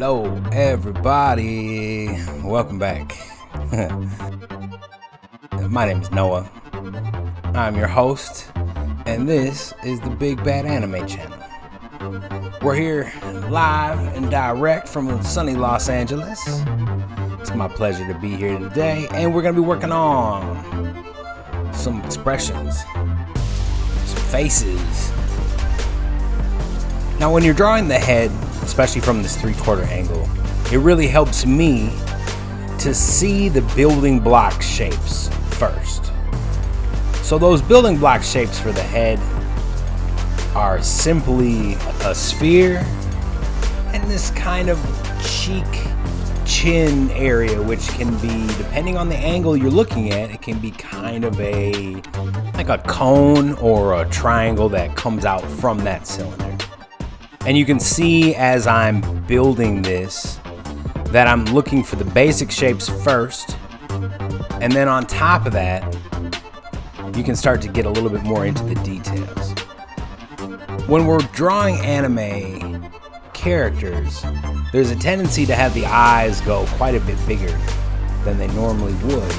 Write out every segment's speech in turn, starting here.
Hello, everybody. Welcome back. My name is Noah. I'm your host, and this is the Big Bad Anime Channel. We're here live and direct from sunny Los Angeles. It's my pleasure to be here today, and we're going to be working on some expressions, some faces. Now, when you're drawing the head, especially from this 3/4 angle, it really helps me to see the building block shapes first. So those building block shapes for the head are simply a sphere and this kind of cheek chin area, which can be, depending on the angle you're looking at, it can be kind of like a cone or a triangle that comes out from that cylinder. And you can see as I'm building this that I'm looking for the basic shapes first, and then on top of that you can start to get a little bit more into the details. When we're drawing anime characters, there's a tendency to have the eyes go quite a bit bigger than they normally would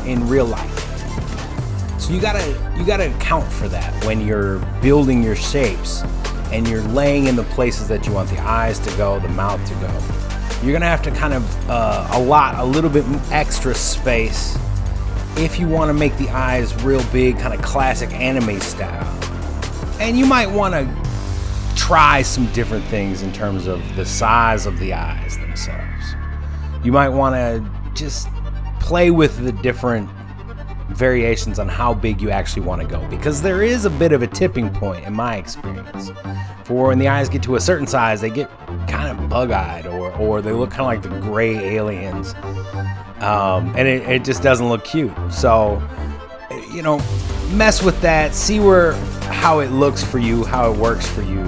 in real life. So you gotta account for that when you're building your shapes and you're laying in the places that you want the eyes to go, the mouth to go. You're gonna have to kind of allot a little bit extra space if you want to make the eyes real big, kind of classic anime style. And you might want to try some different things in terms of the size of the eyes themselves. You might want to just play with the different variations on how big you actually want to go, because there is a bit of a tipping point in my experience for when the eyes get to a certain size, they get kind of bug-eyed or they look kind of like the gray aliens, and it just doesn't look cute. So, you know, mess with that, see how it looks for you, how it works for you.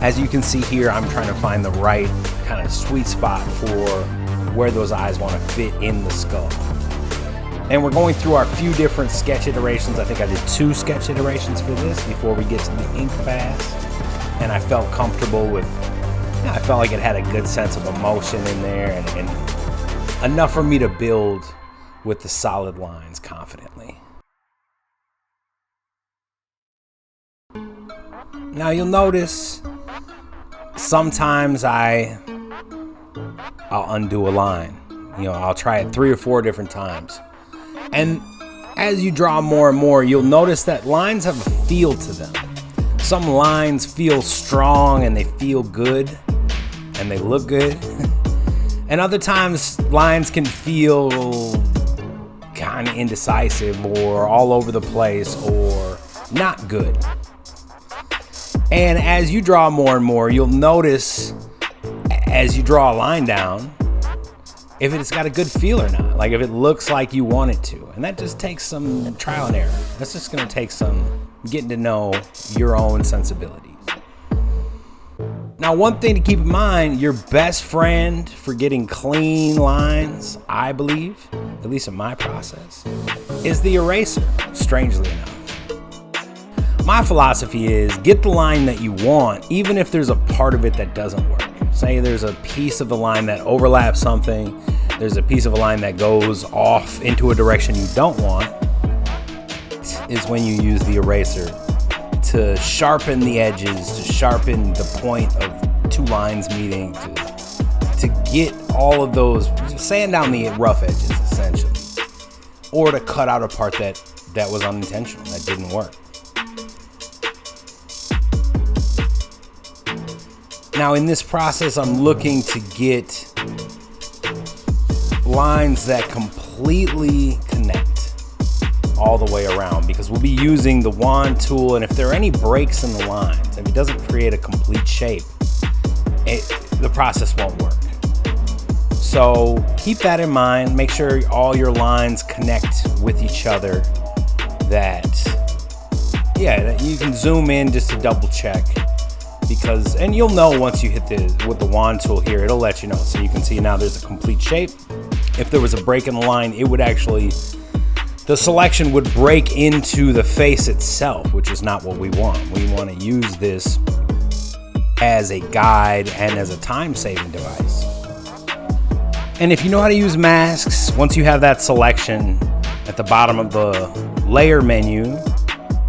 As you can see here, I'm trying to find the right kind of sweet spot for where those eyes want to fit in the skull. And we're going through our few different sketch iterations. I think I did 2 sketch iterations for this before we get to the ink pass. And I felt comfortable with, I felt like it had a good sense of emotion in there and enough for me to build with the solid lines confidently. Now you'll notice sometimes I'll undo a line. You know, I'll try it 3 or 4 different times. And as you draw more and more, you'll notice that lines have a feel to them. Some lines feel strong and they feel good and they look good. And other times lines can feel kind of indecisive or all over the place or not good. And as you draw more and more, you'll notice as you draw a line down, if it's got a good feel or not, like if it looks like you want it to. And that just takes some trial and error. That's just gonna take some getting to know your own sensibilities. Now, one thing to keep in mind, your best friend for getting clean lines, I believe, at least in my process, is the eraser, strangely enough. My philosophy is get the line that you want, even if there's a part of it that doesn't work. Say there's a piece of the line that overlaps something, there's a piece of a line that goes off into a direction you don't want, is when you use the eraser to sharpen the edges, to sharpen the point of 2 lines meeting, to get all of those, sand down the rough edges essentially, or to cut out a part that was unintentional, that didn't work. Now in this process, I'm looking to get lines that completely connect all the way around, because we'll be using the wand tool, and if there are any breaks in the lines, if it doesn't create a complete shape, the process won't work. So keep that in mind. Make sure all your lines connect with each other, that you can zoom in just to double check. Because, and you'll know once you hit with the wand tool here, it'll let you know. So you can see now there's a complete shape. If there was a break in the line, it would actually, the selection would break into the face itself, which is not what we want. We want to use this as a guide and as a time-saving device. And if you know how to use masks, once you have that selection at the bottom of the layer menu,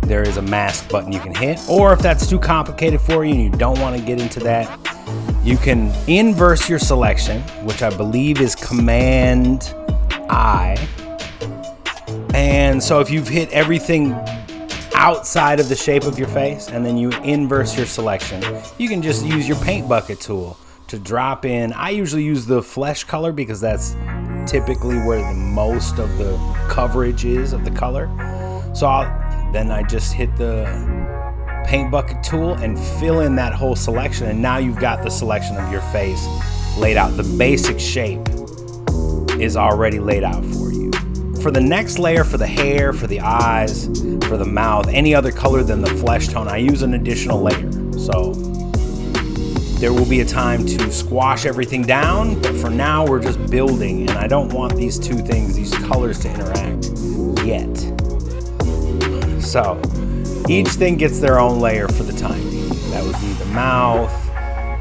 there is a mask button you can hit. Or if that's too complicated for you and you don't want to get into that, you can inverse your selection, which I believe is Command I. And so if you've hit everything outside of the shape of your face and then you inverse your selection, you can just use your paint bucket tool to drop in. I usually use the flesh color because that's typically where the most of the coverage is of the color. So then I just hit the paint bucket tool and fill in that whole selection, and now you've got the selection of your face laid out. The basic shape is already laid out for you. For the next layer, for the hair, for the eyes, for the mouth, any other color than the flesh tone, I use an additional layer. So there will be a time to squash everything down, but for now we're just building, and I don't want these two things, these colors, to interact yet. So each thing gets their own layer for the time being. That would be the mouth,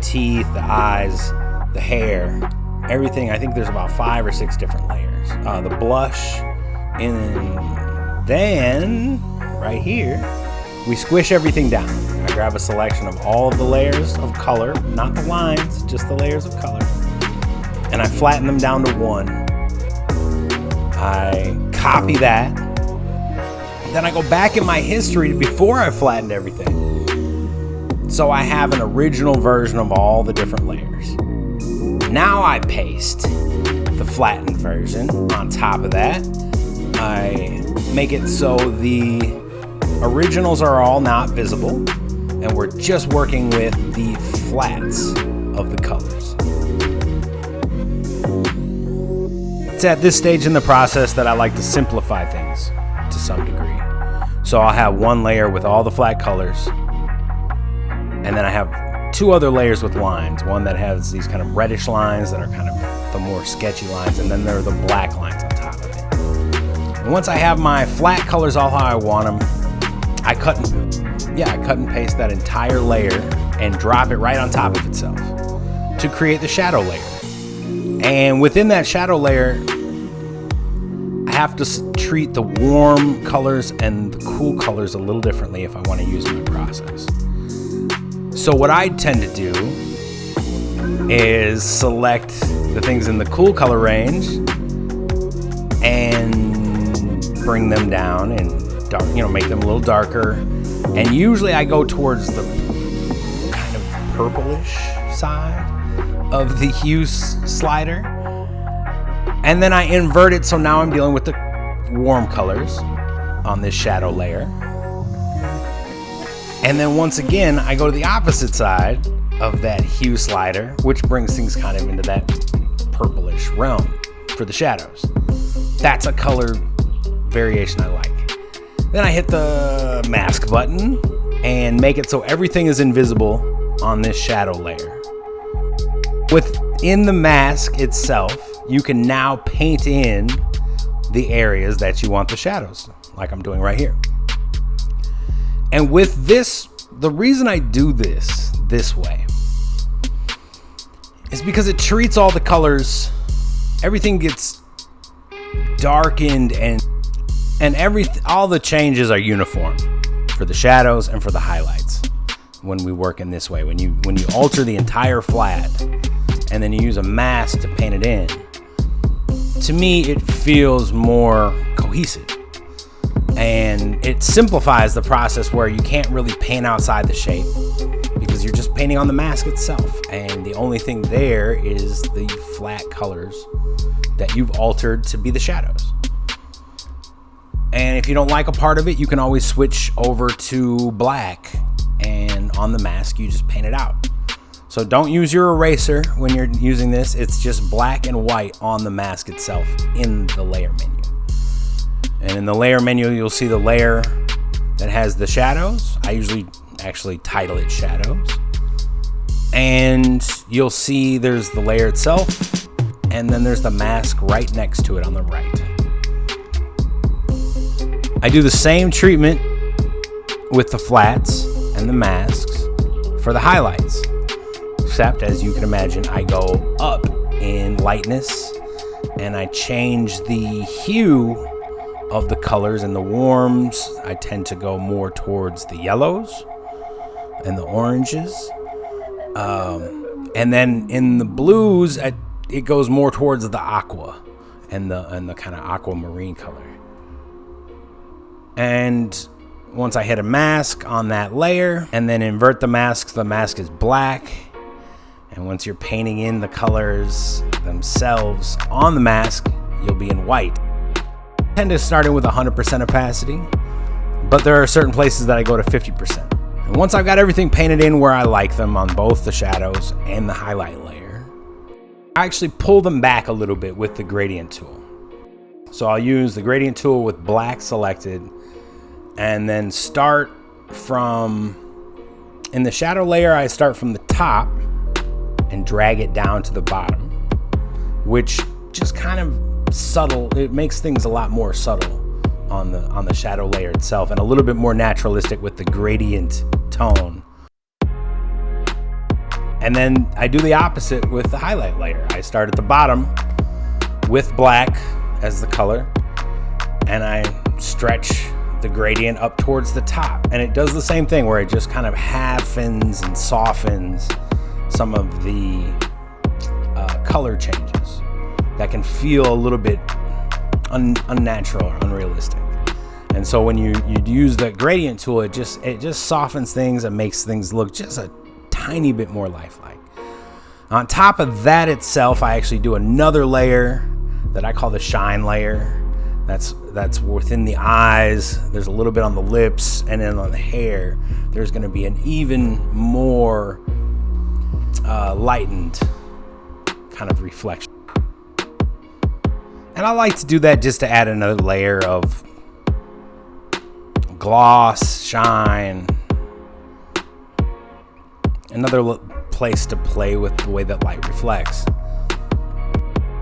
teeth, the eyes, the hair, everything. I think there's about 5 or 6 different layers. The blush, and then right here, we squish everything down. I grab a selection of all of the layers of color, not the lines, just the layers of color, and I flatten them down to 1. I copy that. Then I go back in my history before I flattened everything. So I have an original version of all the different layers. Now I paste the flattened version on top of that. I make it so the originals are all not visible, and we're just working with the flats of the colors. It's at this stage in the process that I like to simplify things to some degree. So I'll have one layer with all the flat colors, and then I have 2 other layers with lines. One that has these kind of reddish lines that are kind of the more sketchy lines, and then there are the black lines on top of it. And once I have my flat colors all how I want them, I cut and paste that entire layer and drop it right on top of itself to create the shadow layer. And within that shadow layer, I have to treat the warm colors and the cool colors a little differently if I want to use my process. So what I tend to do is select the things in the cool color range and bring them down and make them a little darker. And usually I go towards the kind of purplish side of the hue slider. And then I invert it, so now I'm dealing with the warm colors on this shadow layer. And then once again, I go to the opposite side of that hue slider, which brings things kind of into that purplish realm for the shadows. That's a color variation I like. Then I hit the mask button and make it so everything is invisible on this shadow layer. Within the mask itself, you can now paint in the areas that you want the shadows, like I'm doing right here. And with this, the reason I do this way is because it treats all the colors, everything gets darkened, and all the changes are uniform for the shadows and for the highlights when we work in this way. When you alter the entire flat and then you use a mask to paint it in, to me it feels more cohesive, and it simplifies the process where you can't really paint outside the shape because you're just painting on the mask itself, and the only thing there is the flat colors that you've altered to be the shadows. And if you don't like a part of it, you can always switch over to black, and on the mask you just paint it out. So don't use your eraser when you're using this. It's just black and white on the mask itself in the layer menu. And in the layer menu, you'll see the layer that has the shadows. I usually actually title it shadows. And you'll see there's the layer itself, and then there's the mask right next to it on the right. I do the same treatment with the flats and the masks for the highlights. except, as you can imagine, I go up in lightness and I change the hue of the colors. In the warms, I tend to go more towards the yellows and the oranges. And then in the blues, it goes more towards the aqua and the kind of aquamarine color. And once I hit a mask on that layer and then invert the mask is black. And once you're painting in the colors themselves on the mask, you'll be in white. I tend to start in with 100% opacity, but there are certain places that I go to 50%. And once I've got everything painted in where I like them on both the shadows and the highlight layer, I actually pull them back a little bit with the gradient tool. So I'll use the gradient tool with black selected and then start from, in the shadow layer, I start from the top and drag it down to the bottom, which just kind of subtle. It makes things a lot more subtle on the shadow layer itself and a little bit more naturalistic with the gradient tone. And then I do the opposite with the highlight layer. I start at the bottom with black as the color and I stretch the gradient up towards the top, and it does the same thing where it just kind of halfens and softens some of the color changes that can feel a little bit unnatural or unrealistic. And so when you use the gradient tool, it just softens things and makes things look just a tiny bit more lifelike. On top of that itself, I actually do another layer that I call the shine layer. That's within the eyes. There's a little bit on the lips, and then on the hair, there's going to be an even more lightened kind of reflection. And I like to do that just to add another layer of gloss, shine, another place to play with the way that light reflects.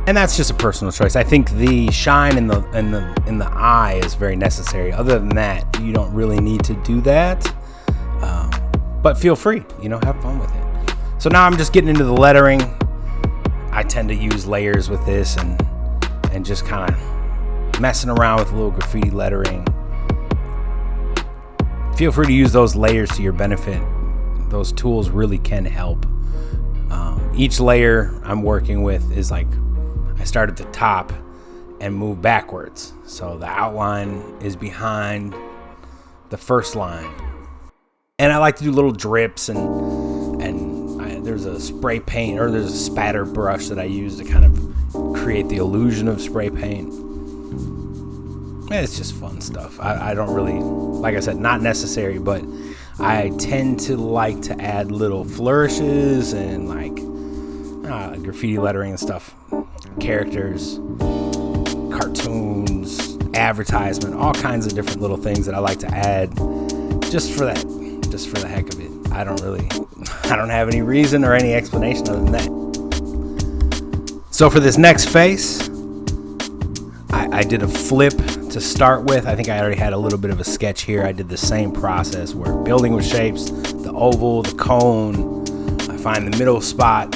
And that's just a personal choice. I think the shine in the eye is very necessary. Other than that, you don't really need to do that. But feel free, have fun with it. So now I'm just getting into the lettering. I tend to use layers with this and just kind of messing around with a little graffiti lettering. Feel free to use those layers to your benefit. Those tools really can help. Each layer I'm working with is like, I start at the top and move backwards. So the outline is behind the first line. And I like to do little drips and there's a spray paint, or there's a spatter brush that I use to kind of create the illusion of spray paint. It's just fun stuff. I don't really, like I said, not necessary, but I tend to like to add little flourishes and like graffiti lettering and stuff. Characters, cartoons, advertisement, all kinds of different little things that I like to add just for the heck of it. I don't have any reason or any explanation other than that. So for this next face, I did a flip to start with. I think I already had a little bit of a sketch here. I did the same process where building with shapes, the oval, the cone, I find the middle spot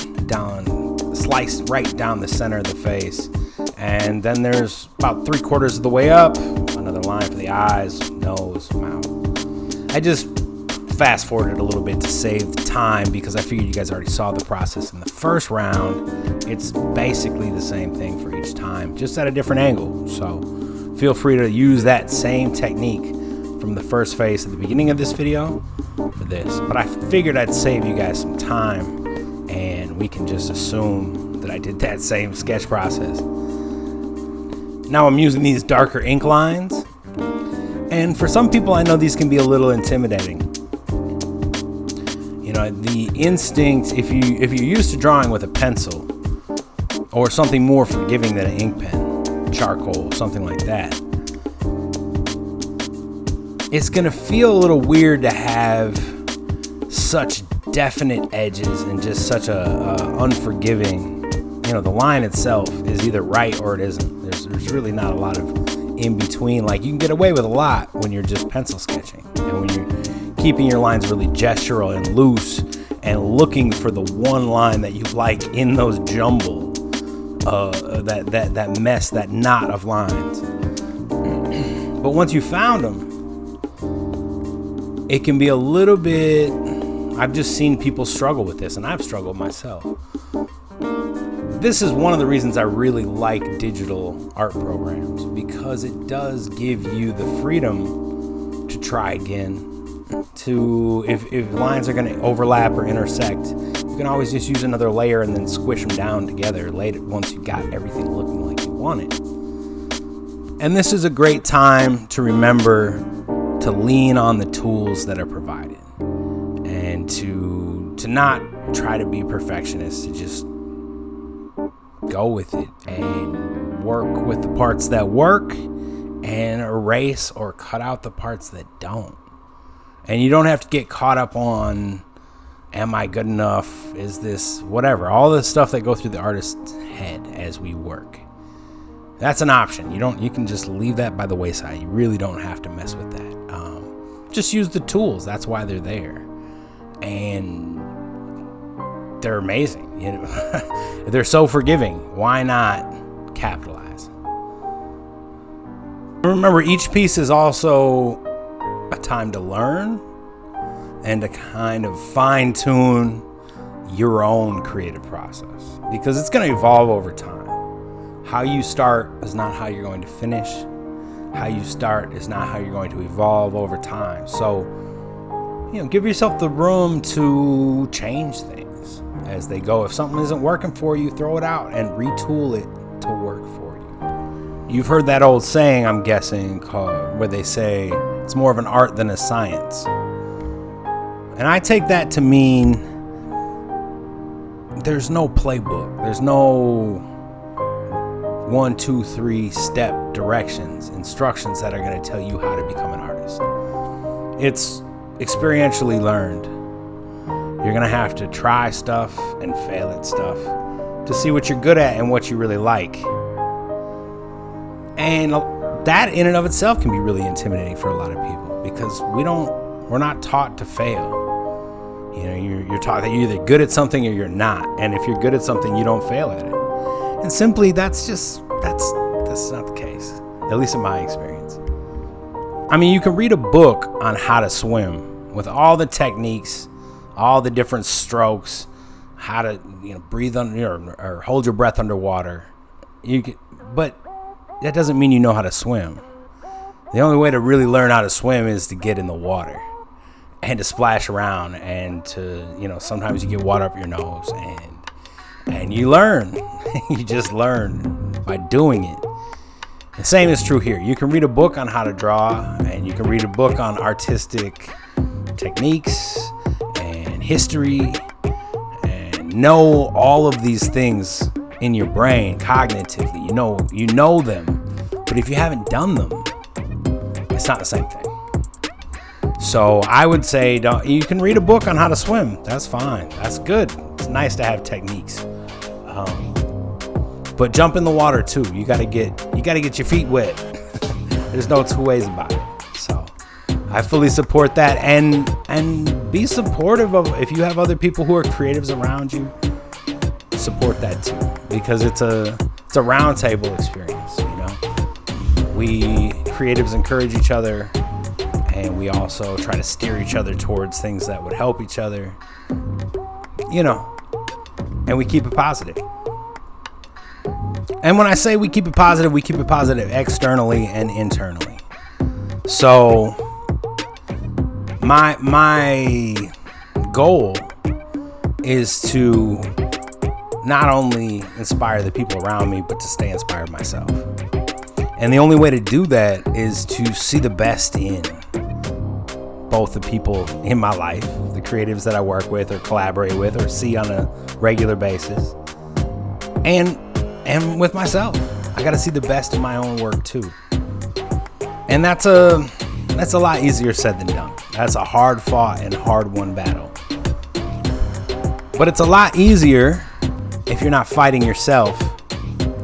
slice right down the center of the face, and then there's about 3/4 of the way up, another line for the eyes, nose, mouth. I just fast forwarded a little bit to save time because I figured you guys already saw the process in the first round. It's basically the same thing for each time, just at a different angle. So feel free to use that same technique from the first face at the beginning of this video for this, but I figured I'd save you guys some time and we can just assume that I did that same sketch process. Now I'm using these darker ink lines, and for some people I know these can be a little intimidating. The instinct, if you're used to drawing with a pencil or something more forgiving than an ink pen, charcoal, something like that, it's gonna feel a little weird to have such definite edges and just such a unforgiving, the line itself is either right or it isn't. There's really not a lot of in between. Like, you can get away with a lot when you're just pencil sketching and when you're keeping your lines really gestural and loose and looking for the one line that you like in those jumble, that mess, that knot of lines. But once you found them, it can be a little bit, I've just seen people struggle with this, and I've struggled myself. This is one of the reasons I really like digital art programs, because it does give you the freedom to try again. To if lines are going to overlap or intersect, you can always just use another layer and then squish them down together later once you got everything looking like you want it. And this is a great time to remember to lean on the tools that are provided, and to not try to be perfectionist, to just go with it and work with the parts that work and erase or cut out the parts that don't. And you don't have to get caught up on, am I good enough? Is this whatever? All the stuff that go through the artist's head as we work. That's an option. You can just leave that by the wayside. You really don't have to mess with that. Just use the tools. That's why they're there. And they're amazing. You know, they're so forgiving. Why not capitalize? Remember, each piece is also a time to learn and to kind of fine-tune your own creative process, because it's going to evolve over time. How you start is not how you're going to finish. How you start is not how you're going to evolve over time. So, give yourself the room to change things as they go. If something isn't working for you, throw it out and retool it to work for you. You've heard that old saying, I'm guessing, where they say it's more of an art than a science. And I take that to mean there's no playbook. There's no 1, 2, 3 step directions, instructions that are going to tell you how to become an artist. It's experientially learned. You're going to have to try stuff and fail at stuff to see what you're good at and what you really like. And that in and of itself can be really intimidating for a lot of people, because we're not taught to fail. You're taught that you're either good at something or you're not. And if you're good at something, you don't fail at it. And simply, that's not the case, at least in my experience. I mean, you can read a book on how to swim with all the techniques, all the different strokes, how to breathe under or hold your breath underwater. But that doesn't mean you know how to swim. The only way to really learn how to swim is to get in the water and to splash around, and to sometimes you get water up your nose, and you learn. You just learn by doing it. The same is true here. You can read a book on how to draw, and you can read a book on artistic techniques and history, and know all of these things in your brain cognitively. You know them, but if you haven't done them, it's not the same thing. So I would say you can read a book on how to swim. That's fine. That's good. It's nice to have techniques. But jump in the water too. You gotta get your feet wet. There's no two ways about it. So I fully support that, and be supportive of, if you have other people who are creatives around you, support that too, because it's a round table experience. We creatives encourage each other, and we also try to steer each other towards things that would help each other. And we keep it positive. And when I say we keep it positive externally and internally. So my goal is to not only inspire the people around me, but to stay inspired myself. And the only way to do that is to see the best in both the people in my life, the creatives that I work with or collaborate with or see on a regular basis, and with myself. I got to see the best in my own work too. And that's a lot easier said than done. That's a hard fought and hard won battle. But it's a lot easier if you're not fighting yourself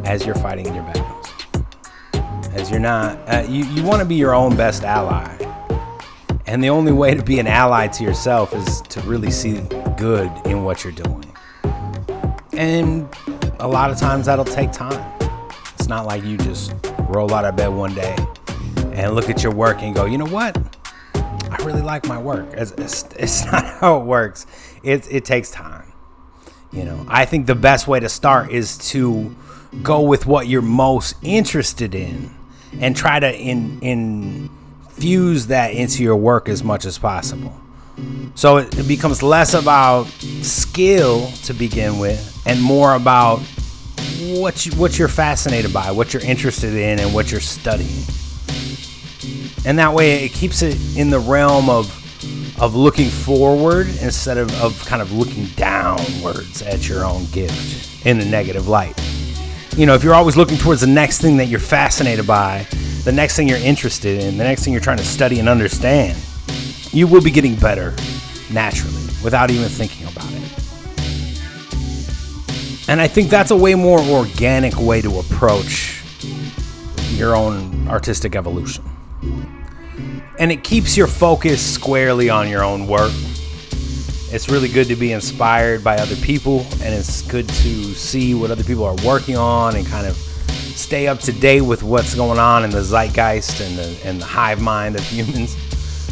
as you're fighting your battles. As you're not, you want to be your own best ally. And the only way to be an ally to yourself is to really see good in what you're doing. And a lot of times that'll take time. It's not like you just roll out of bed one day and look at your work and go, you know what? I really like my work. It's not how it works. It takes time. I think the best way to start is to go with what you're most interested in and try to infuse that into your work as much as possible. So it becomes less about skill to begin with and more about what you're fascinated by, what you're interested in, and what you're studying. And that way it keeps it in the realm of looking forward instead of kind of looking downwards at your own gift in a negative light. If you're always looking towards the next thing that you're fascinated by, the next thing you're interested in, the next thing you're trying to study and understand, you will be getting better naturally without even thinking about it. And I think that's a way more organic way to approach your own artistic evolution. And it keeps your focus squarely on your own work. It's really good to be inspired by other people, and it's good to see what other people are working on and kind of stay up to date with what's going on in the zeitgeist and the hive mind of humans.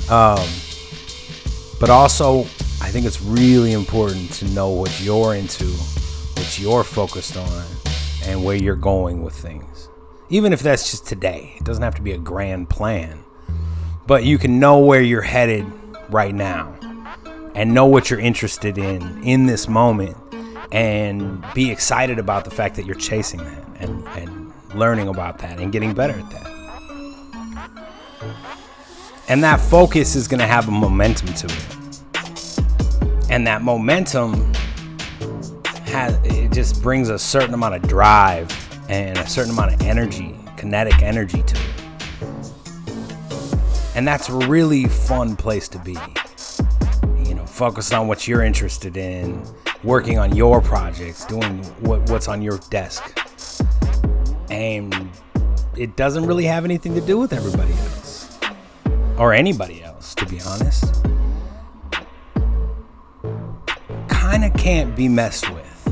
But also, I think it's really important to know what you're into, what you're focused on, and where you're going with things. Even if that's just today. It doesn't have to be a grand plan. But you can know where you're headed right now and know what you're interested in this moment, and be excited about the fact that you're chasing that and learning about that and getting better at that. And that focus is going to have a momentum to it. And that momentum it just brings a certain amount of drive and a certain amount of energy, kinetic energy to it. And that's a really fun place to be. Focus on what you're interested in, working on your projects, doing what's on your desk. And it doesn't really have anything to do with everybody else. Or anybody else, to be honest. Kind of can't be messed with,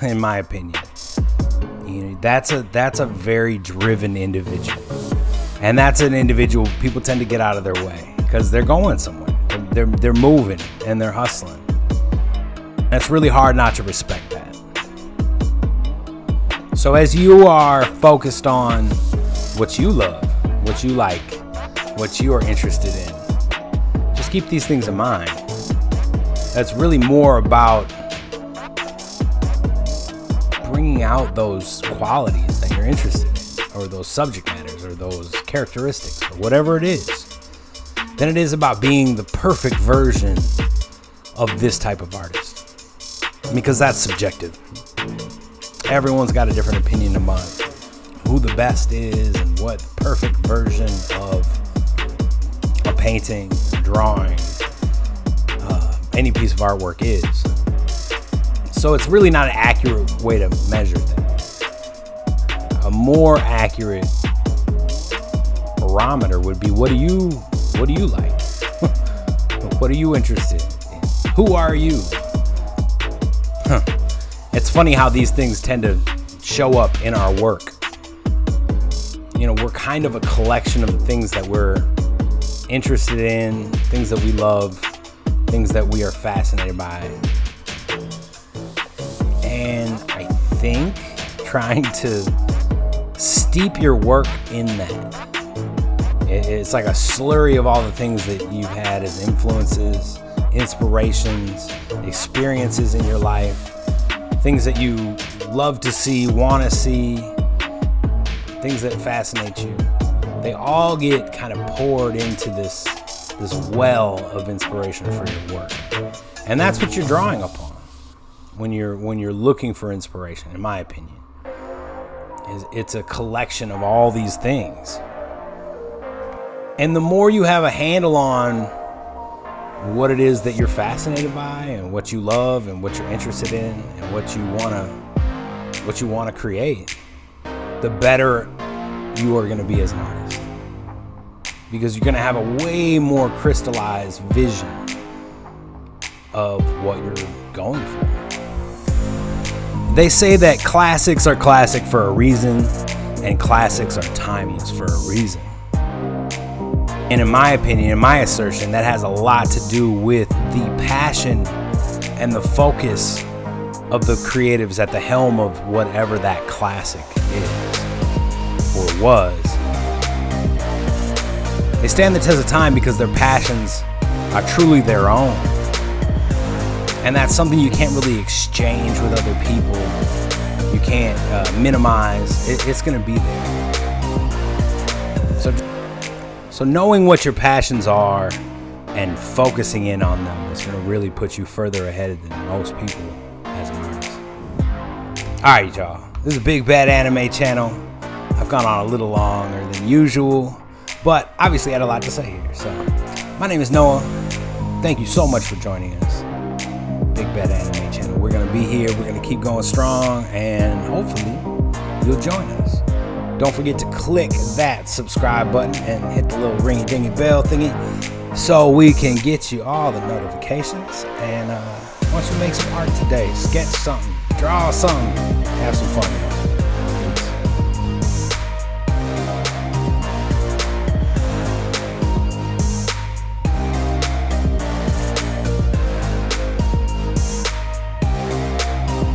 in my opinion. That's a very driven individual. And that's an individual people tend to get out of their way because they're going somewhere. They're moving and they're hustling. And it's really hard not to respect that. So as you are focused on what you love, what you like, what you are interested in, just keep these things in mind. That's really more about bringing out those qualities that you're interested in, or those subject matters, or those characteristics, or whatever it is, than it is about being the perfect version of this type of artist. Because that's subjective. Everyone's got a different opinion about who the best is and what the perfect version of a painting, a drawing, any piece of artwork is. So it's really not an accurate way to measure things. A more accurate barometer would be, what do you like? What are you interested in? Who are you? It's funny how these things tend to show up in our work. We're kind of a collection of the things that we're interested in, things that we love, things that we are fascinated by. And I think trying to steep your work in that. It's like a slurry of all the things that you've had as influences, inspirations, experiences in your life, things that you love to see, want to see, things that fascinate you. They all get kind of poured into this well of inspiration for your work. And that's what you're drawing upon when you're looking for inspiration, in my opinion. It's a collection of all these things. And the more you have a handle on what it is that you're fascinated by and what you love and what you're interested in and what you want to create, the better you are going to be as an artist. Because you're going to have a way more crystallized vision of what you're going for. They say that classics are classic for a reason, and classics are timeless for a reason. And in my opinion, in my assertion, that has a lot to do with the passion and the focus of the creatives at the helm of whatever that classic is or was. They stand the test of time because their passions are truly their own. And that's something you can't really exchange with other people. You can't minimize. It's going to be there. So knowing what your passions are and focusing in on them is going to really put you further ahead than most people as an artist. Alright, y'all. This is a Big Bad Anime channel. I've gone on a little longer than usual, but obviously I had a lot to say here. So, my name is Noah. Thank you so much for joining us. Big Bad Anime channel. We're going to be here. We're going to keep going strong, and hopefully you'll join us. Don't forget to click that subscribe button and hit the little ringy-dingy bell thingy so we can get you all the notifications. And once you make some art today, sketch something, draw something, have some fun.